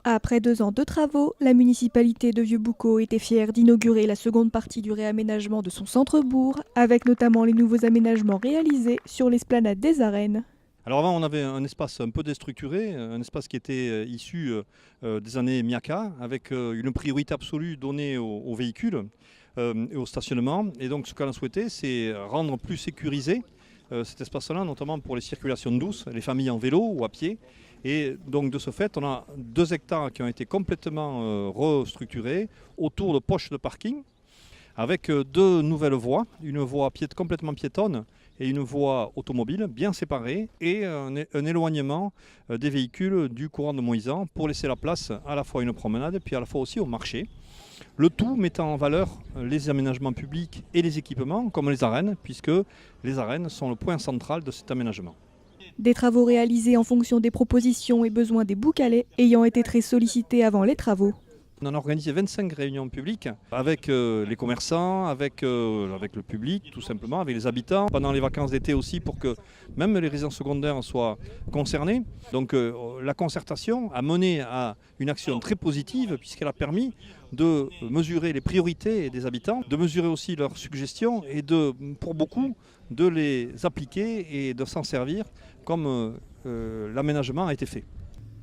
Après 2 ans de travaux, la municipalité de Vieux-Boucau était fière d'inaugurer la seconde partie du réaménagement de son centre-bourg, avec notamment les nouveaux aménagements réalisés sur l'esplanade des Arènes. Alors avant, on avait un espace un peu déstructuré, un espace qui était issu des années Miaka, avec une priorité absolue donnée aux véhicules et au stationnement. Et donc ce qu'on a souhaité, c'est rendre plus sécurisé cet espace-là, notamment pour les circulations douces, les familles en vélo ou à pied. Et donc de ce fait, on a 2 hectares qui ont été complètement restructurés autour de poches de parking, avec 2 nouvelles voies, une voie complètement piétonne et une voie automobile bien séparée, et un éloignement des véhicules du courant de Moisan pour laisser la place à la fois à une promenade puis à la fois aussi au marché. Le tout mettant en valeur les aménagements publics et les équipements comme les arènes, puisque les arènes sont le point central de cet aménagement. Des travaux réalisés en fonction des propositions et besoins des Boucalais ayant été très sollicités avant les travaux. On a organisé 25 réunions publiques avec les commerçants, avec le public tout simplement, avec les habitants, pendant les vacances d'été aussi, pour que même les résidences secondaires soient concernés. Donc la concertation a mené à une action très positive, puisqu'elle a permis de mesurer les priorités des habitants, de mesurer aussi leurs suggestions et pour beaucoup de les appliquer et de s'en servir comme l'aménagement a été fait.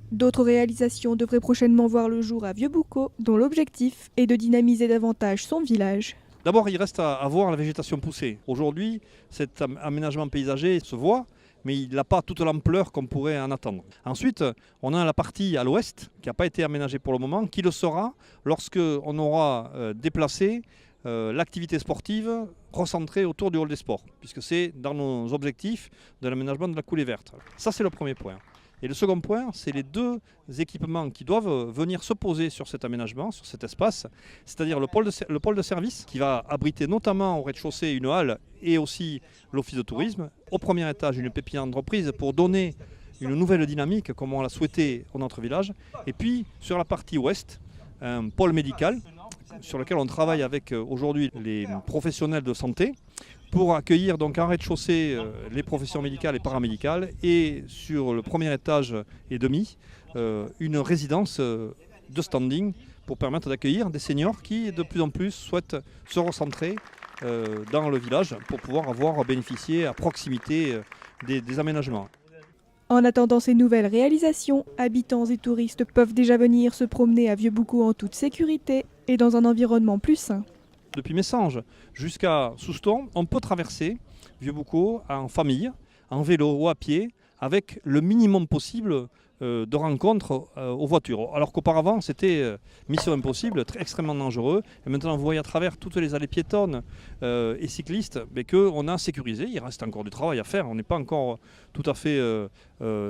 D'autres réalisations devraient prochainement voir le jour à Vieux-Boucau, dont l'objectif est de dynamiser davantage son village. D'abord, il reste à voir la végétation pousser. Aujourd'hui, cet aménagement paysager se voit, mais il n'a pas toute l'ampleur qu'on pourrait en attendre. Ensuite, on a la partie à l'ouest, qui n'a pas été aménagée pour le moment, qui le sera lorsqu'on aura déplacé l'activité sportive recentrée autour du hall des sports, puisque c'est dans nos objectifs de l'aménagement de la coulée verte. Ça, c'est le premier point. Et le second point, c'est les 2 équipements qui doivent venir se poser sur cet aménagement, sur cet espace, c'est-à-dire le pôle de service qui va abriter notamment au rez-de-chaussée une halle et aussi l'office de tourisme. Au premier étage, une pépinière d'entreprise pour donner une nouvelle dynamique comme on l'a souhaité au notre village. Et puis sur la partie ouest, un pôle médical sur lequel on travaille avec aujourd'hui les professionnels de santé, pour accueillir donc en rez-de-chaussée les professions médicales et paramédicales, et sur le premier étage et demi, une résidence de standing pour permettre d'accueillir des seniors qui de plus en plus souhaitent se recentrer dans le village pour pouvoir avoir bénéficié à proximité des aménagements. En attendant ces nouvelles réalisations, habitants et touristes peuvent déjà venir se promener à Vieux-Boucau en toute sécurité et dans un environnement plus sain. Depuis Messanges jusqu'à Souston, on peut traverser Vieux-Boucau en famille, en vélo ou à pied, avec le minimum possible de rencontres aux voitures. Alors qu'auparavant, c'était mission impossible, extrêmement dangereux. Et maintenant, vous voyez à travers toutes les allées piétonnes et cyclistes qu'on a sécurisé. Il reste encore du travail à faire. On n'est pas encore tout à fait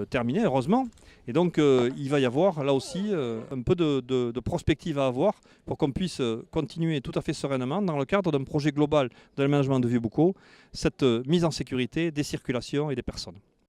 terminé, heureusement. Et donc, il va y avoir là aussi un peu de prospective à avoir pour qu'on puisse continuer tout à fait sereinement dans le cadre d'un projet global de l'aménagement de Vieux-Boucau, cette mise en sécurité des circulations et des personnes.